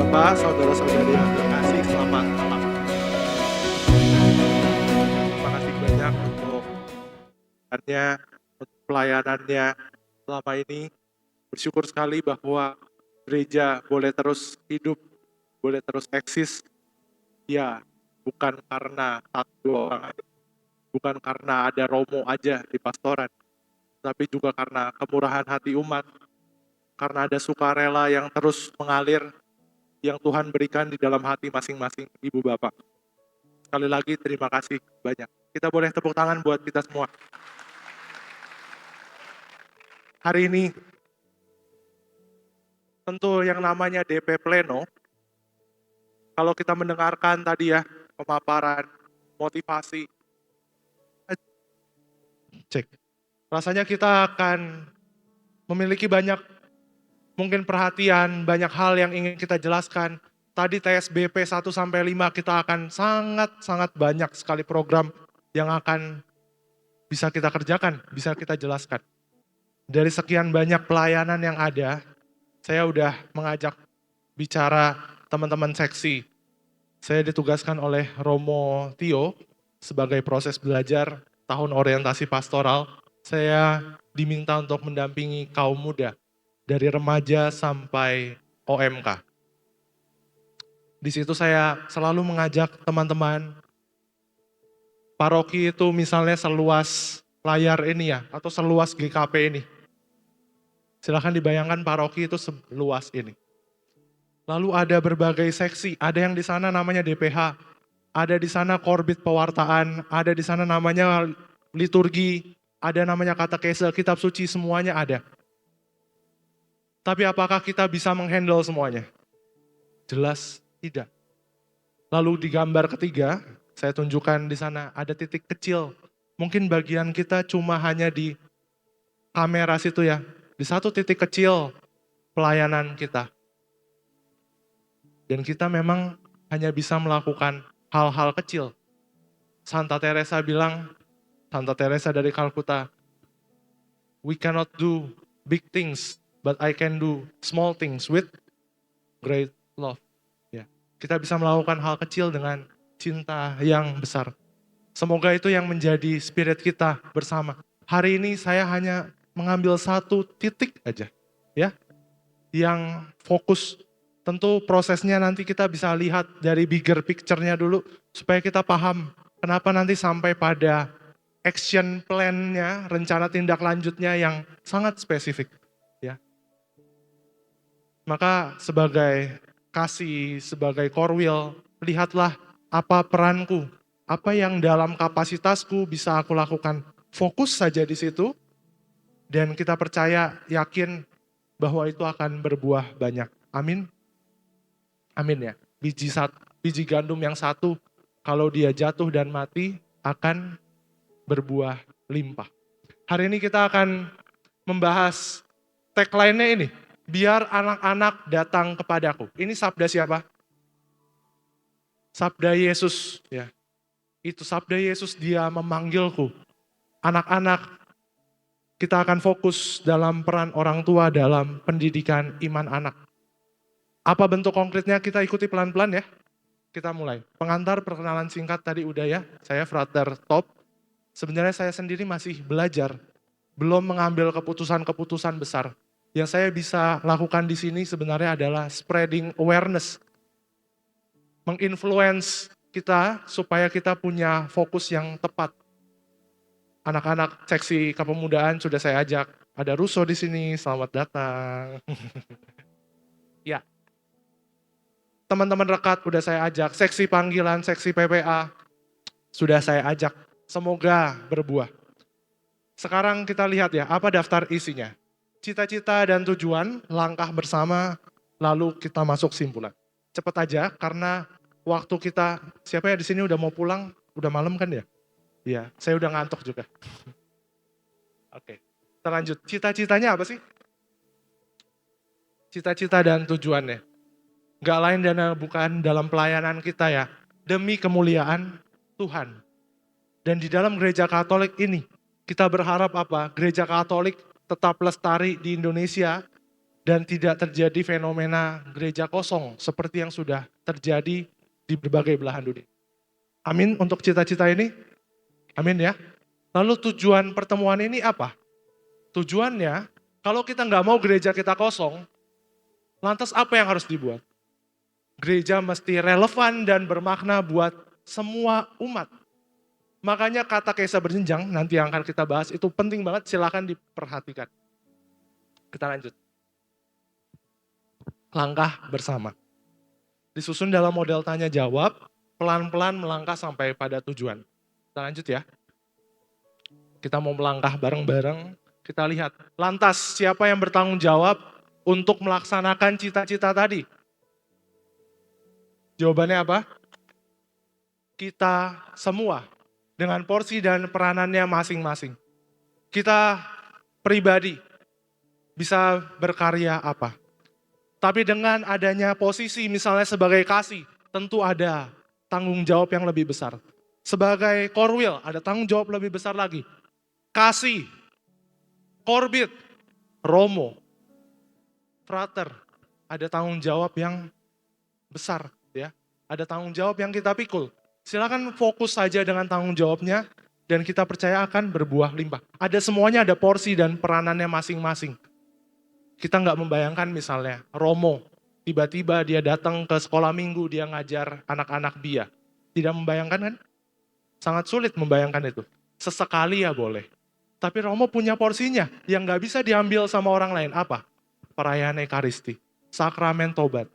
Bapak, saudara-saudari yang terkasih, selamat malam. Terima kasih banyak untuk pelayanannya selama ini. Bersyukur sekali bahwa gereja boleh terus hidup, boleh terus eksis. Ya, bukan karena satu dua orang, bukan karena ada Romo aja di pastoran, tapi juga karena kemurahan hati umat, karena ada sukarela yang terus mengalir, yang Tuhan berikan di dalam hati masing-masing ibu bapak. Sekali lagi terima kasih banyak. Kita boleh tepuk tangan buat kita semua. Hari ini tentu yang namanya DP Pleno, kalau kita mendengarkan tadi ya pemaparan, motivasi, cek. Rasanya kita akan memiliki banyak mungkin perhatian, banyak hal yang ingin kita jelaskan. Tadi TSBP 1-5 kita akan sangat banyak sekali program yang akan bisa kita kerjakan, bisa kita jelaskan. Dari sekian banyak pelayanan yang ada, saya udah mengajak bicara teman-teman seksi. Saya ditugaskan oleh Romo Tio sebagai proses belajar tahun orientasi pastoral. Saya diminta untuk mendampingi kaum muda dari remaja sampai OMK. Di situ saya selalu mengajak teman-teman paroki itu misalnya seluas layar ini ya, atau seluas GKP ini. Silahkan dibayangkan paroki itu seluas ini. Lalu ada berbagai seksi, ada yang di sana namanya DPH, ada di sana korbit pewartaan, ada di sana namanya liturgi, ada namanya katekese, kitab suci, semuanya ada. Tapi apakah kita bisa menghandle semuanya? Jelas tidak. Lalu di gambar ketiga, saya tunjukkan di sana ada titik kecil. Mungkin bagian kita cuma hanya di kamera situ ya, di satu titik kecil pelayanan kita. Dan kita memang hanya bisa melakukan hal-hal kecil. Santa Teresa bilang, Santa Teresa dari Kalkuta, we cannot do big things, but I can do small things with great love. Ya, kita bisa melakukan hal kecil dengan cinta yang besar. Semoga itu yang menjadi spirit kita bersama. Hari ini saya hanya mengambil satu titik aja, ya, yang fokus. Tentu prosesnya nanti kita bisa lihat dari bigger picture-nya dulu, supaya kita paham kenapa nanti sampai pada action plan-nya, rencana tindak lanjutnya yang sangat spesifik. Ya. Maka sebagai kasih, sebagai korwil, lihatlah apa peranku, apa yang dalam kapasitasku bisa aku lakukan. Fokus saja di situ, dan kita percaya, yakin bahwa itu akan berbuah banyak. Amin. Amin ya. Biji gandum yang satu, kalau dia jatuh dan mati, akan berbuah limpah. Hari ini kita akan membahas tagline-nya ini. Biar anak-anak datang kepadaku. Ini sabda siapa? Sabda Yesus. Ya. Itu sabda Yesus, dia memanggilku. Anak-anak, kita akan fokus dalam peran orang tua dalam pendidikan iman anak. Apa bentuk konkretnya, kita ikuti pelan-pelan ya. Kita mulai. Pengantar perkenalan singkat tadi udah ya. Saya Frater Top. Sebenarnya saya sendiri masih belajar. Belum mengambil keputusan-keputusan besar. Yang saya bisa lakukan di sini sebenarnya adalah spreading awareness. Menginfluence kita supaya kita punya fokus yang tepat. Anak-anak seksi kepemudaan sudah saya ajak. Ada Russo di sini, selamat datang. Ya. Teman-teman rekat udah saya ajak, seksi panggilan, seksi PPA sudah saya ajak. Semoga berbuah. Sekarang kita lihat ya, apa daftar isinya. Cita-cita dan tujuan, langkah bersama, lalu kita masuk simpulan. Cepet aja, karena waktu kita, siapa ya di sini udah mau pulang, udah malam kan ya? Iya, saya udah ngantuk juga. Oke, kita lanjut. Cita-citanya apa sih? Cita-cita dan tujuannya. Gak lain dan bukan dalam pelayanan kita ya, demi kemuliaan Tuhan. Dan di dalam gereja Katolik ini, kita berharap apa? Gereja Katolik tetap lestari di Indonesia, dan tidak terjadi fenomena gereja kosong seperti yang sudah terjadi di berbagai belahan dunia. Amin untuk cita-cita ini? Amin ya. Lalu tujuan pertemuan ini apa? Tujuannya, kalau kita nggak mau gereja kita kosong, lantas apa yang harus dibuat? Gereja mesti relevan dan bermakna buat semua umat. Makanya kata Kaisa berjenjang, nanti yang akan kita bahas, itu penting banget, silakan diperhatikan. Kita lanjut. Langkah bersama. Disusun dalam model tanya jawab, pelan-pelan melangkah sampai pada tujuan. Kita lanjut ya. Kita mau melangkah bareng-bareng, kita lihat. Lantas siapa yang bertanggung jawab untuk melaksanakan cita-cita tadi? Jawabannya apa? Kita semua, dengan porsi dan peranannya masing-masing. Kita pribadi bisa berkarya apa? Tapi dengan adanya posisi misalnya sebagai kasih, tentu ada tanggung jawab yang lebih besar. Sebagai korwil, ada tanggung jawab lebih besar lagi. Kasih, korbit, romo, frater, ada tanggung jawab yang besar, ya. Ada tanggung jawab yang kita pikul. Silakan fokus saja dengan tanggung jawabnya dan kita percaya akan berbuah limpah. Ada semuanya, ada porsi dan peranannya masing-masing. Kita nggak membayangkan misalnya romo, tiba-tiba dia datang ke sekolah minggu, dia ngajar anak-anak BIA. Tidak membayangkan kan? Sangat sulit membayangkan itu. Sesekali ya boleh. Tapi romo punya porsinya yang nggak bisa diambil sama orang lain. Apa? Perayaan Ekaristi, sakramen tobat.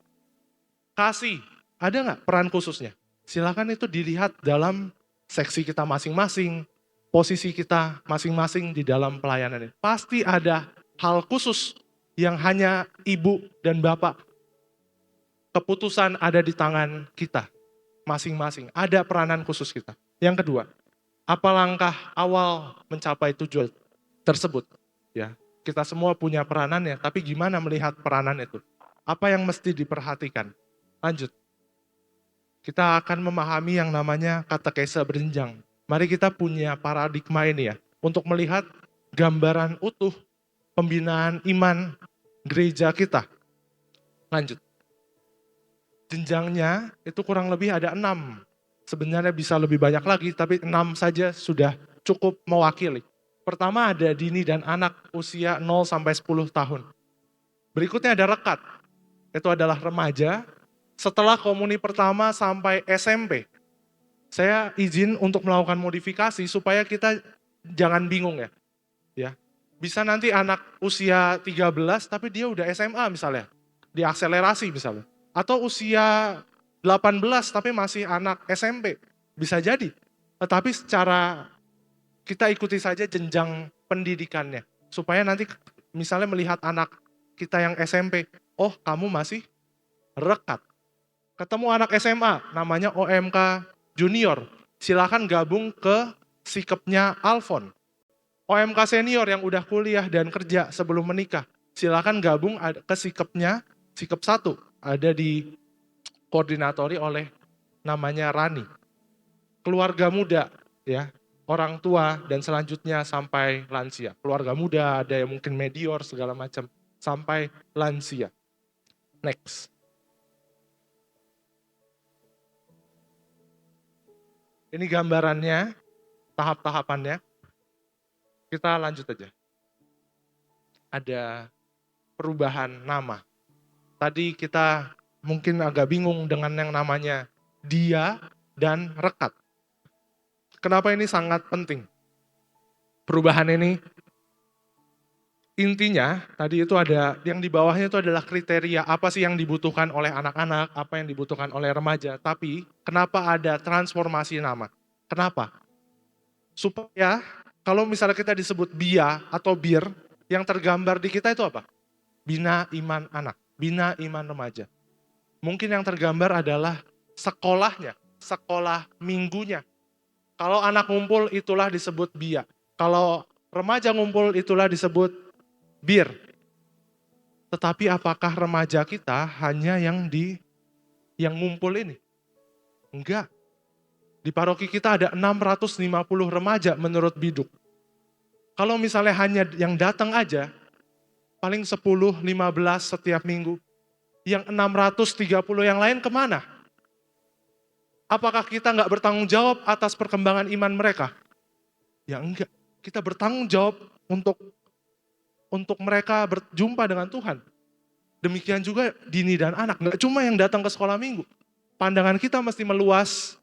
Kasih, ada nggak peran khususnya? Silakan itu dilihat dalam seksi kita masing-masing, posisi kita masing-masing di dalam pelayanan ini. Pasti ada hal khusus yang hanya ibu dan bapak. Keputusan ada di tangan kita masing-masing. Ada peranan khusus kita. Yang kedua, apa langkah awal mencapai tujuan tersebut? Ya, kita semua punya peranannya, tapi gimana melihat peranan itu? Apa yang mesti diperhatikan? Lanjut. Kita akan memahami yang namanya katekese berjenjang. Mari kita punya paradigma ini ya, untuk melihat gambaran utuh pembinaan iman gereja kita. Lanjut. Jenjangnya itu kurang lebih ada 6. Sebenarnya bisa lebih banyak lagi, tapi 6 saja sudah cukup mewakili. Pertama ada dini dan anak usia 0 sampai 10 tahun. Berikutnya ada rekat, itu adalah remaja. Setelah komuni pertama sampai SMP, saya izin untuk melakukan modifikasi supaya kita jangan bingung ya. Ya. Bisa nanti anak usia 13 tapi dia udah SMA misalnya, diakselerasi misalnya. Atau usia 18 tapi masih anak SMP, bisa jadi. Tetapi secara kita ikuti saja jenjang pendidikannya. Supaya nanti misalnya melihat anak kita yang SMP, oh kamu masih rekat. Ketemu anak SMA, namanya OMK Junior. Silakan gabung ke sikapnya Alfon. OMK Senior yang udah kuliah dan kerja sebelum menikah. Silakan gabung ke sikapnya, sikap 1. Ada di koordinatori oleh namanya Rani. Keluarga muda, ya, orang tua dan selanjutnya sampai lansia. Keluarga muda, ada yang mungkin medior segala macam, sampai lansia. Next. Ini gambarannya, tahap-tahapannya. Kita lanjut aja. Ada perubahan nama. Tadi kita mungkin agak bingung dengan yang namanya dia dan rekat. Kenapa ini sangat penting? Perubahan ini intinya tadi itu ada yang di bawahnya itu adalah kriteria apa sih yang dibutuhkan oleh anak-anak, apa yang dibutuhkan oleh remaja. Tapi kenapa ada transformasi nama? Kenapa? Supaya kalau misalnya kita disebut BIA atau BIR, yang tergambar di kita itu apa? Bina iman anak, bina iman remaja. Mungkin yang tergambar adalah sekolahnya, sekolah minggunya. Kalau anak ngumpul itulah disebut BIA. Kalau remaja ngumpul itulah disebut BIR. Tetapi apakah remaja kita hanya yang ngumpul ini? Enggak. Di paroki kita ada 650 remaja menurut Biduk. Kalau misalnya hanya yang datang aja, paling 10, 15 setiap minggu. Yang 630 yang lain kemana? Apakah kita nggak bertanggung jawab atas perkembangan iman mereka? Ya enggak. Kita bertanggung jawab untuk mereka berjumpa dengan Tuhan. Demikian juga dini dan anak. Nggak cuma yang datang ke sekolah minggu. Pandangan kita mesti meluas.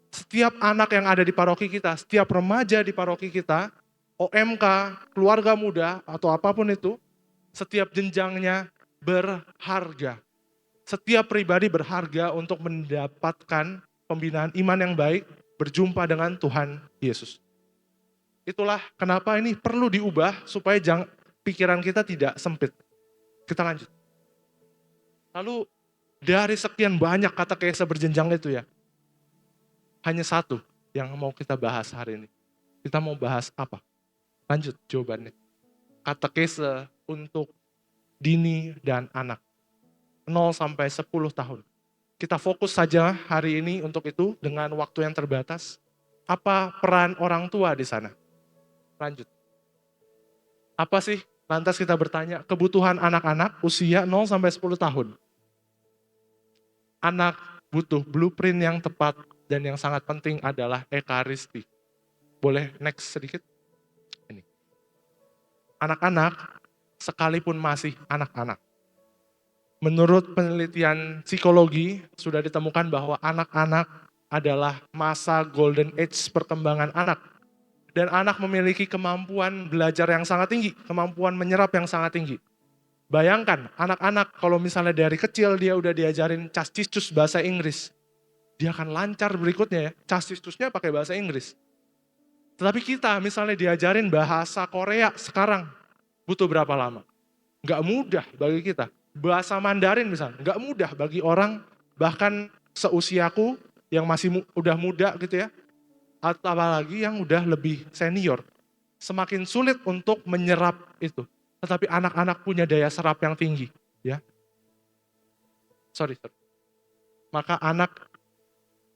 Setiap anak yang ada di paroki kita, setiap remaja di paroki kita, OMK, keluarga muda, atau apapun itu, setiap jenjangnya berharga. Setiap pribadi berharga untuk mendapatkan pembinaan iman yang baik, berjumpa dengan Tuhan Yesus. Itulah kenapa ini perlu diubah supaya pikiran kita tidak sempit. Kita lanjut. Lalu dari sekian banyak katekese berjenjang itu ya, hanya satu yang mau kita bahas hari ini. Kita mau bahas apa? Lanjut jawabannya. Katekese untuk dini dan anak. 0 sampai 10 tahun. Kita fokus saja hari ini untuk itu dengan waktu yang terbatas. Apa peran orang tua di sana? Lanjut. Apa sih? Lantas kita bertanya, kebutuhan anak-anak usia 0 sampai 10 tahun. Anak butuh blueprint yang tepat dan yang sangat penting adalah ekaristi. Boleh next sedikit? Ini. Anak-anak sekalipun masih anak-anak. Menurut penelitian psikologi, sudah ditemukan bahwa anak-anak adalah masa golden age perkembangan anak. Dan anak memiliki kemampuan belajar yang sangat tinggi, kemampuan menyerap yang sangat tinggi. Bayangkan, anak-anak kalau misalnya dari kecil dia udah diajarin cas-cis-cus bahasa Inggris, dia akan lancar berikutnya ya, cas-cis-cusnya pakai bahasa Inggris. Tetapi kita misalnya diajarin bahasa Korea sekarang, butuh berapa lama? Nggak mudah bagi kita. Bahasa Mandarin misalnya, nggak mudah bagi orang bahkan seusiaku yang masih udah muda gitu ya, atau apalagi yang udah lebih senior. Semakin sulit untuk menyerap itu. Tetapi anak-anak punya daya serap yang tinggi. Ya. Sorry. Maka anak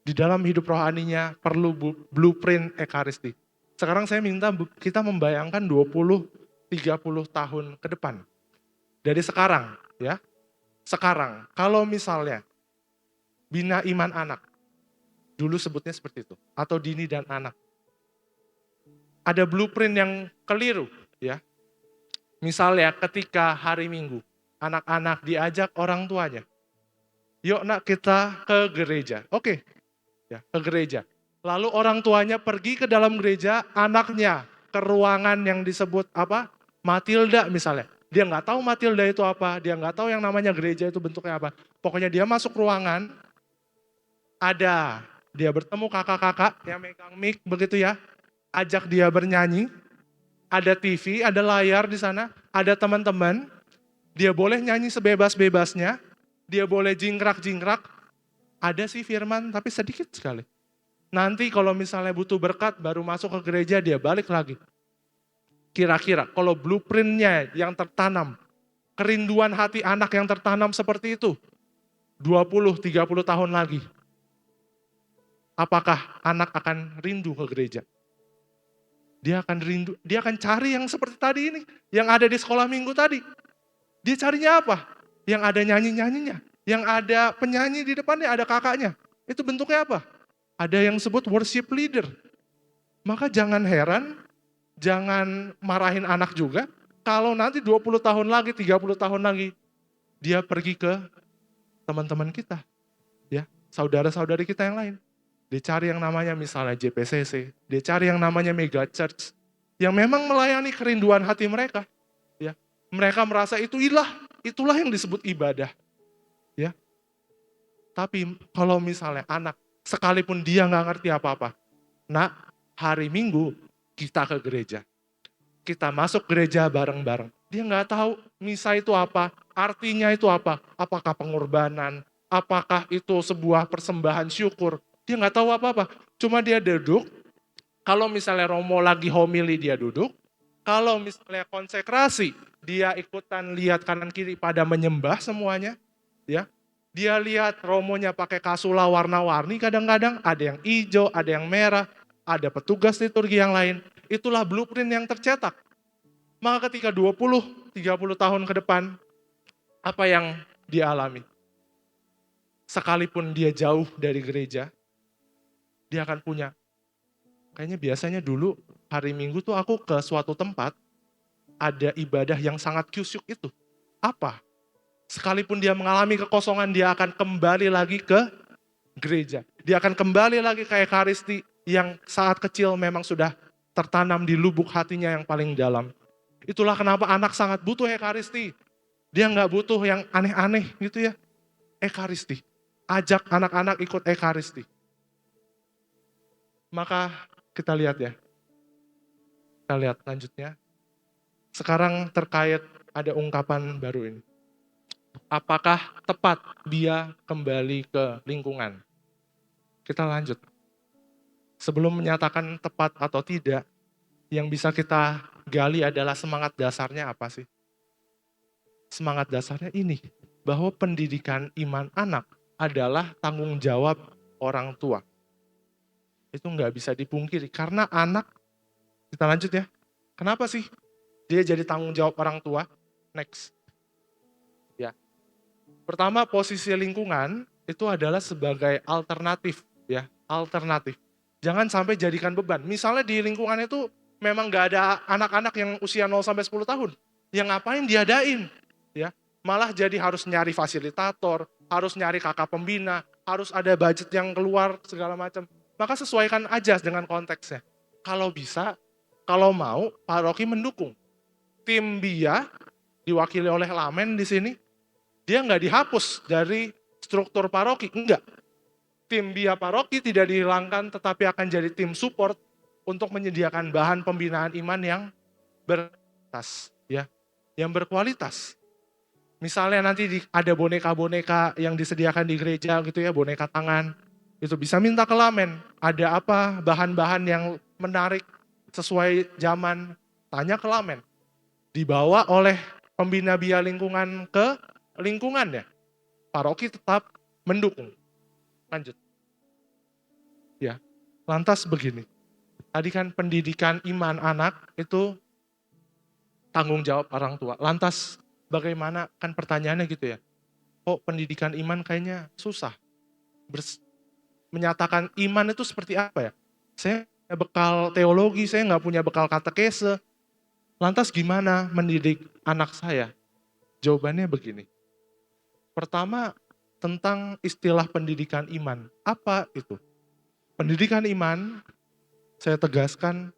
di dalam hidup rohaninya perlu blueprint ekaristi. Sekarang saya minta kita membayangkan 20-30 tahun ke depan. Dari sekarang, ya. Sekarang, kalau misalnya bina iman anak, dulu sebutnya seperti itu, atau dini dan anak. Ada blueprint yang keliru, ya. Misalnya ketika hari Minggu, anak-anak diajak orang tuanya, yuk nak kita ke gereja. Oke, ya, ke gereja. Lalu orang tuanya pergi ke dalam gereja, anaknya ke ruangan yang disebut apa? Matilda misalnya. Dia nggak tahu Matilda itu apa, dia nggak tahu yang namanya gereja itu bentuknya apa. Pokoknya dia masuk ruangan, dia bertemu kakak-kakak yang megang mic begitu ya, ajak dia bernyanyi, ada TV, ada layar di sana, ada teman-teman, dia boleh nyanyi sebebas-bebasnya, dia boleh jingkrak-jingkrak, ada sih firman tapi sedikit sekali. Nanti kalau misalnya butuh berkat baru masuk ke gereja dia balik lagi. Kira-kira kalau blueprintnya yang tertanam, kerinduan hati anak yang tertanam seperti itu, 20-30 tahun lagi, apakah anak akan rindu ke gereja? Dia akan rindu, dia akan cari yang seperti tadi ini, yang ada di sekolah minggu tadi. Dia carinya apa? Yang ada nyanyi-nyanyinya, yang ada penyanyi di depannya, ada kakaknya. Itu bentuknya apa? Ada yang sebut worship leader. Maka jangan heran, jangan marahin anak juga, kalau nanti 20 tahun lagi, 30 tahun lagi, dia pergi ke teman-teman kita, ya, saudara-saudari kita yang lain. Dia cari yang namanya misalnya JPCC, dia cari yang namanya Mega Church, yang memang melayani kerinduan hati mereka. Ya, mereka merasa itulah yang disebut ibadah. Ya, tapi kalau misalnya anak, sekalipun dia nggak ngerti apa-apa, nak, hari Minggu kita ke gereja, kita masuk gereja bareng-bareng. Dia nggak tahu misa itu apa, artinya itu apa, apakah pengorbanan, apakah itu sebuah persembahan syukur. Dia nggak tahu apa-apa, cuma dia duduk, kalau misalnya Romo lagi homili dia duduk, kalau misalnya konsekrasi, dia ikutan lihat kanan kiri pada menyembah semuanya, ya. Dia lihat Romonya pakai kasula warna-warni kadang-kadang, ada yang hijau, ada yang merah, ada petugas liturgi yang lain. Itulah blueprint yang tercetak. Maka ketika 20-30 tahun ke depan, apa yang dia alami? Sekalipun dia jauh dari gereja, dia akan punya, kayaknya biasanya dulu hari Minggu tuh aku ke suatu tempat, ada ibadah yang sangat kusyuk itu. Apa? Sekalipun dia mengalami kekosongan, dia akan kembali lagi ke gereja. Dia akan kembali lagi ke Ekaristi yang saat kecil memang sudah tertanam di lubuk hatinya yang paling dalam. Itulah kenapa anak sangat butuh Ekaristi. Dia nggak butuh yang aneh-aneh gitu ya. Ekaristi. Ajak anak-anak ikut Ekaristi. Maka kita lihat ya. Kita lihat lanjutnya. Sekarang terkait ada ungkapan baru ini. Apakah tepat dia kembali ke lingkungan? Kita lanjut. Sebelum menyatakan tepat atau tidak, yang bisa kita gali adalah semangat dasarnya apa sih? Semangat dasarnya ini, bahwa pendidikan iman anak adalah tanggung jawab orang tua. Itu nggak bisa dipungkiri, karena anak, kita lanjut ya, kenapa sih dia jadi tanggung jawab orang tua? Next. Ya. Pertama, posisi lingkungan itu adalah sebagai alternatif, ya, alternatif. Jangan sampai jadikan beban. Misalnya di lingkungan itu memang nggak ada anak-anak yang usia 0 sampai 10 tahun. Yang ngapain diadain, ya. Malah jadi harus nyari fasilitator, harus nyari kakak pembina, harus ada budget yang keluar segala macam. Maka sesuaikan aja dengan konteksnya. Kalau bisa, kalau mau, paroki mendukung. Tim BIA diwakili oleh Lamen di sini, dia nggak dihapus dari struktur paroki, enggak. Tim BIA paroki tidak dihilangkan, tetapi akan jadi tim support untuk menyediakan bahan pembinaan iman yang berkualitas, ya, yang berkualitas. Misalnya nanti ada boneka-boneka yang disediakan di gereja gitu ya, boneka tangan, itu bisa minta ke Lamen. Ada apa bahan-bahan yang menarik sesuai zaman, tanya ke Lamen. Dibawa oleh pembina BIA lingkungan ke lingkungannya. Paroki tetap mendukung. Lanjut. Ya. Lantas begini. Tadi kan pendidikan iman anak itu tanggung jawab orang tua. Lantas bagaimana, kan pertanyaannya gitu ya. Kok pendidikan iman kayaknya susah. Menyatakan iman itu seperti apa ya? Saya punya bekal teologi, saya nggak punya bekal katekese. Lantas gimana mendidik anak saya? Jawabannya begini. Pertama, tentang istilah pendidikan iman. Apa itu? Pendidikan iman, saya tegaskan,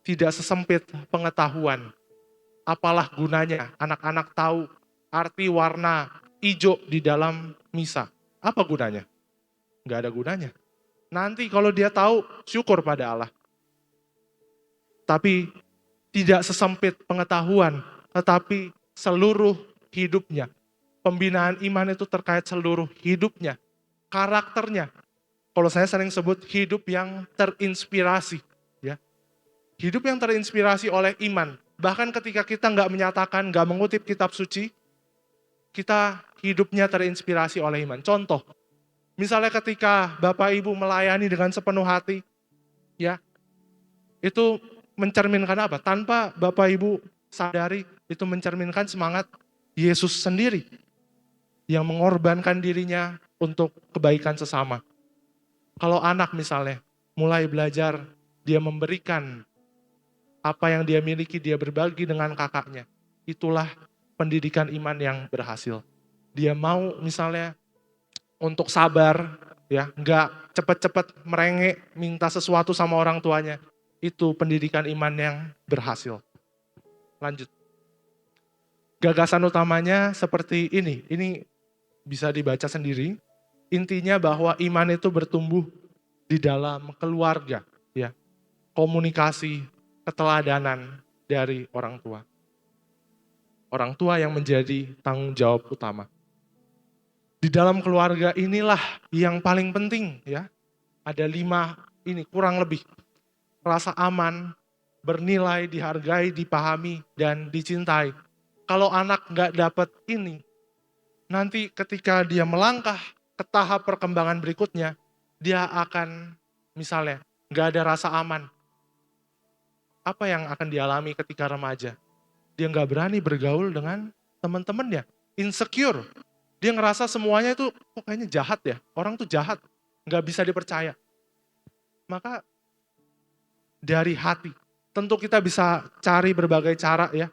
tidak sesempit pengetahuan. Apalah gunanya anak-anak tahu arti warna hijau di dalam misa. Apa gunanya? Nggak ada gunanya. Nanti kalau dia tahu, syukur pada Allah. Tapi tidak sesempit pengetahuan, tetapi seluruh hidupnya. Pembinaan iman itu terkait seluruh hidupnya, karakternya. Kalau saya sering sebut hidup yang terinspirasi, ya. Hidup yang terinspirasi oleh iman. Bahkan ketika kita nggak menyatakan, nggak mengutip kitab suci, kita hidupnya terinspirasi oleh iman. Contoh, misalnya ketika Bapak Ibu melayani dengan sepenuh hati, ya, itu mencerminkan apa? Tanpa Bapak Ibu sadari, itu mencerminkan semangat Yesus sendiri yang mengorbankan dirinya untuk kebaikan sesama. Kalau anak misalnya mulai belajar, dia memberikan apa yang dia miliki, dia berbagi dengan kakaknya. Itulah pendidikan iman yang berhasil. Dia mau misalnya untuk sabar, ya, nggak cepet-cepet merengek minta sesuatu sama orang tuanya. Itu pendidikan iman yang berhasil. Lanjut. Gagasan utamanya seperti ini. Ini bisa dibaca sendiri. Intinya bahwa iman itu bertumbuh di dalam keluarga, ya. Komunikasi, keteladanan dari orang tua. Orang tua yang menjadi tanggung jawab utama. Di dalam keluarga inilah yang paling penting, ya. Ada 5 ini kurang lebih. Rasa aman, bernilai, dihargai, dipahami, dan dicintai. Kalau anak nggak dapat ini, nanti ketika dia melangkah ke tahap perkembangan berikutnya, dia akan misalnya nggak ada rasa aman. apa yang akan dialami ketika remaja? Dia nggak berani bergaul dengan teman-temannya, insecure. Dia ngerasa semuanya itu kok kayaknya jahat ya, orang tuh jahat, nggak bisa dipercaya. Maka dari hati, tentu kita bisa cari berbagai cara ya,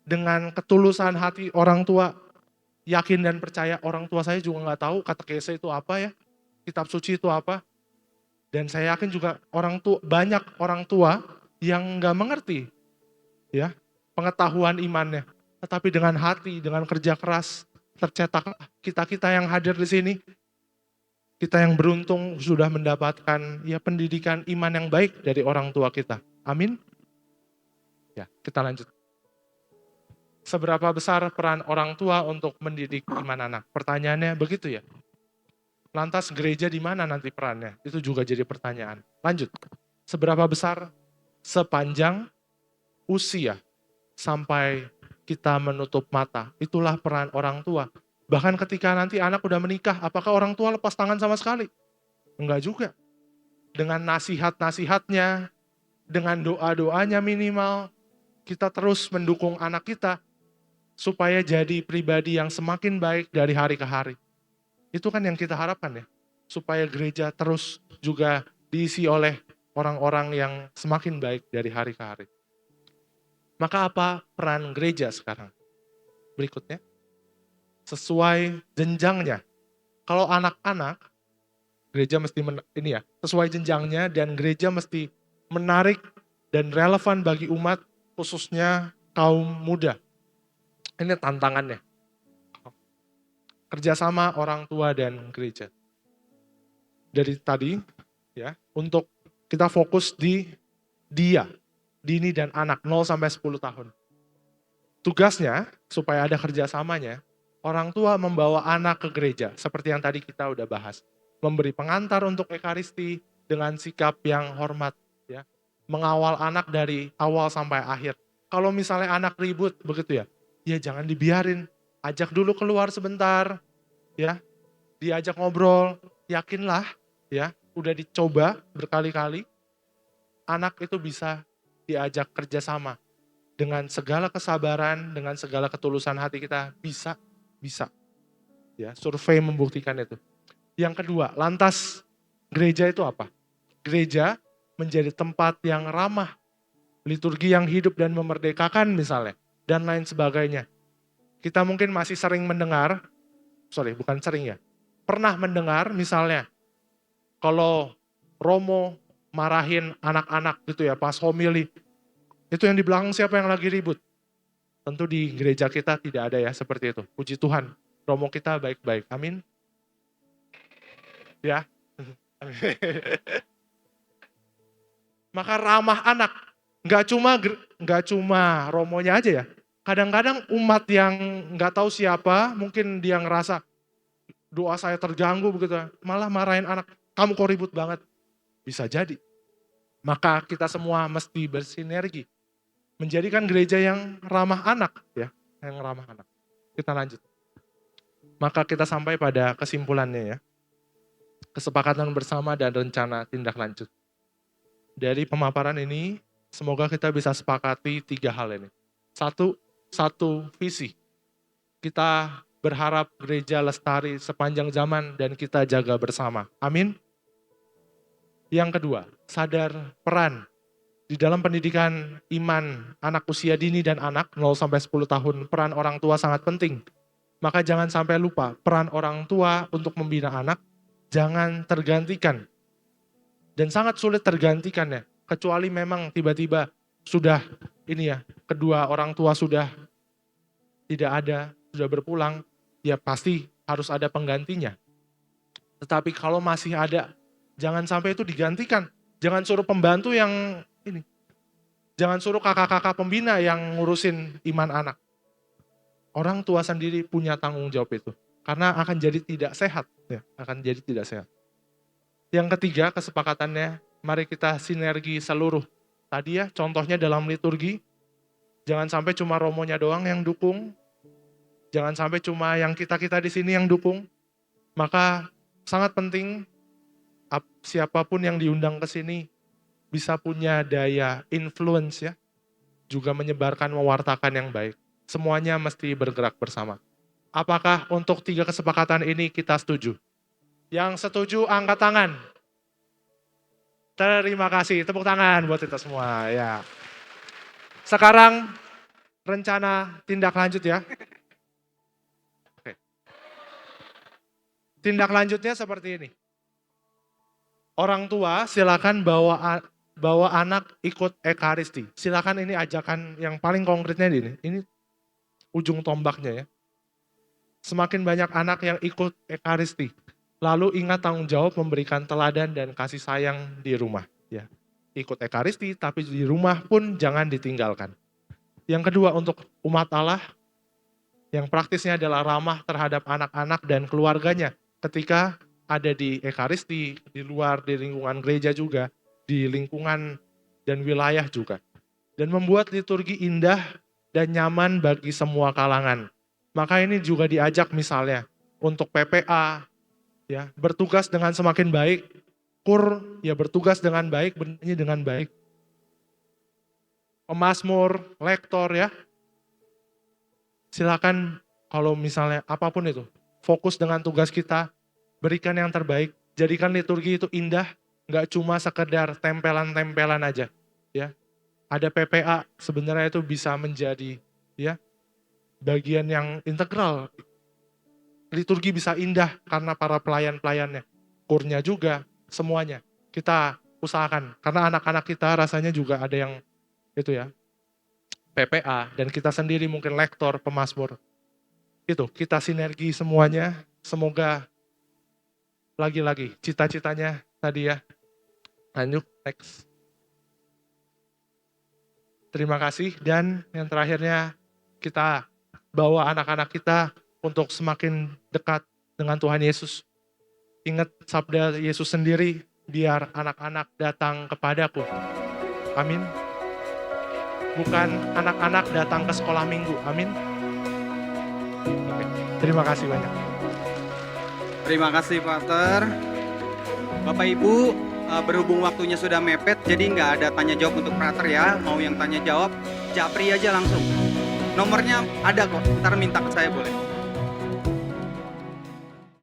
dengan ketulusan hati orang tua, yakin dan percaya. Orang tua saya juga nggak tahu katekese itu apa ya, kitab suci itu apa. Dan saya yakin juga banyak orang tua yang nggak mengerti ya pengetahuan imannya. Tetapi dengan hati, dengan kerja keras, tercetak kita-kita yang hadir di sini, kita yang beruntung sudah mendapatkan ya pendidikan iman yang baik dari orang tua kita. Amin. Ya, kita lanjut. Seberapa besar peran orang tua untuk mendidik iman anak? Pertanyaannya begitu ya. Lantas gereja di mana nanti perannya? Itu juga jadi pertanyaan. Lanjut. Seberapa besar sepanjang usia sampai kita menutup mata? Itulah peran orang tua. Bahkan ketika nanti anak udah menikah, apakah orang tua lepas tangan sama sekali? Enggak juga. Dengan nasihat-nasihatnya, dengan doa-doanya minimal, kita terus mendukung anak kita supaya jadi pribadi yang semakin baik dari hari ke hari. Itu kan yang kita harapkan ya. Supaya gereja terus juga diisi oleh orang-orang yang semakin baik dari hari ke hari. Maka apa peran gereja sekarang? Berikutnya, sesuai jenjangnya. Kalau anak-anak, gereja mesti sesuai jenjangnya dan gereja mesti menarik dan relevan bagi umat, khususnya kaum muda. Ini tantangannya. Kerjasama orang tua dan gereja. Dari tadi, ya, untuk kita fokus di dini dan anak 0 sampai 10 tahun. Tugasnya, supaya ada kerjasamanya, orang tua membawa anak ke gereja, seperti yang tadi kita udah bahas. Memberi pengantar untuk ekaristi dengan sikap yang hormat, ya. Mengawal anak dari awal sampai akhir. Kalau misalnya anak ribut, begitu ya, ya jangan dibiarin. Ajak dulu keluar sebentar, ya. Diajak ngobrol, yakinlah, ya, udah dicoba berkali-kali, anak itu bisa diajak kerjasama dengan segala kesabaran, dengan segala ketulusan hati kita, bisa. Ya, survei membuktikan itu. Yang kedua, lantas gereja itu apa? Gereja menjadi tempat yang ramah, liturgi yang hidup dan memerdekakan misalnya, dan lain sebagainya. Kita mungkin masih sering mendengar, bukan sering ya, pernah mendengar misalnya, kalau Romo marahin anak-anak gitu ya, pas homili, itu yang di belakang siapa yang lagi ribut? Tentu di gereja kita tidak ada ya seperti itu. Puji Tuhan, Romo kita baik-baik. Amin. Ya. Maka ramah anak, nggak cuma Romonya aja ya. Kadang-kadang umat yang nggak tahu siapa, mungkin dia ngerasa doa saya terganggu begitu, malah marahin anak. Kamu kok ribut banget? Bisa jadi. Maka kita semua mesti bersinergi menjadikan gereja yang ramah anak ya, yang ramah anak. Kita lanjut. Maka kita sampai pada kesimpulannya ya. Kesepakatan bersama dan rencana tindak lanjut. Dari pemaparan ini, semoga kita bisa sepakati 3 hal ini. Satu visi. Kita berharap gereja lestari sepanjang zaman dan kita jaga bersama. Amin. Yang kedua, sadar peran di dalam pendidikan iman anak usia dini dan anak 0 sampai 10 tahun, peran orang tua sangat penting. Maka jangan sampai lupa peran orang tua untuk membina anak, jangan tergantikan. Dan sangat sulit tergantikan ya, kecuali memang tiba-tiba sudah kedua orang tua sudah tidak ada, sudah berpulang, ya pasti harus ada penggantinya. Tetapi kalau masih ada, jangan sampai itu digantikan. Jangan suruh pembantu yang jangan suruh kakak-kakak pembina yang ngurusin iman anak. Orang tua sendiri punya tanggung jawab itu. Karena akan jadi tidak sehat. Ya, akan jadi tidak sehat. Yang ketiga, kesepakatannya, mari kita sinergi seluruh. Tadi ya, contohnya dalam liturgi, jangan sampai cuma romonya doang yang dukung, jangan sampai cuma yang kita-kita di sini yang dukung. Maka sangat penting siapapun yang diundang ke sini bisa punya daya influence ya, juga menyebarkan, mewartakan yang baik. Semuanya mesti bergerak bersama. Apakah untuk 3 kesepakatan ini kita setuju? Yang setuju angkat tangan. Terima kasih, tepuk tangan buat kita semua ya. Sekarang rencana tindak lanjut ya. Oke. Tindak lanjutnya seperti ini. Orang tua silakan bawa anak ikut ekaristi. Silakan, ini ajakan yang paling konkretnya ini. Ini ujung tombaknya ya. Semakin banyak anak yang ikut ekaristi, lalu ingat tanggung jawab memberikan teladan dan kasih sayang di rumah. Ya, ikut ekaristi, tapi di rumah pun jangan ditinggalkan. Yang kedua, untuk umat Allah, yang praktisnya adalah ramah terhadap anak-anak dan keluarganya ketika ada di ekaristi, di luar, di lingkungan gereja juga, di lingkungan dan wilayah juga. Dan membuat liturgi indah dan nyaman bagi semua kalangan. Maka ini juga diajak misalnya untuk PPA, ya, bertugas dengan semakin baik, KUR ya bertugas dengan baik, bernyanyi dengan baik. Pemazmur, lektor ya, silakan kalau misalnya apapun itu, fokus dengan tugas kita, berikan yang terbaik, jadikan liturgi itu indah, nggak cuma sekedar tempelan-tempelan aja, ya. Ada PPA sebenarnya itu bisa menjadi ya bagian yang integral. Liturgi bisa indah karena para pelayan-pelayannya, kurnya juga, semuanya. Kita usahakan, karena anak-anak kita rasanya juga ada yang itu ya, PPA, dan kita sendiri mungkin lektor, pemazmur. Itu, kita sinergi semuanya, semoga lagi-lagi cita-citanya tadi ya. Lanjut, next. Terima kasih, dan yang terakhirnya kita bawa anak-anak kita untuk semakin dekat dengan Tuhan Yesus. Ingat sabda Yesus sendiri, biar anak-anak datang kepadaku. Amin. Bukan anak-anak datang ke sekolah minggu. Amin. Oke. Terima kasih banyak. Terima kasih, Pater. Bapak Ibu, berhubung waktunya sudah mepet, jadi nggak ada tanya jawab untuk Pater ya. Mau yang tanya jawab, japri aja langsung. Nomornya ada kok, ntar minta ke saya boleh.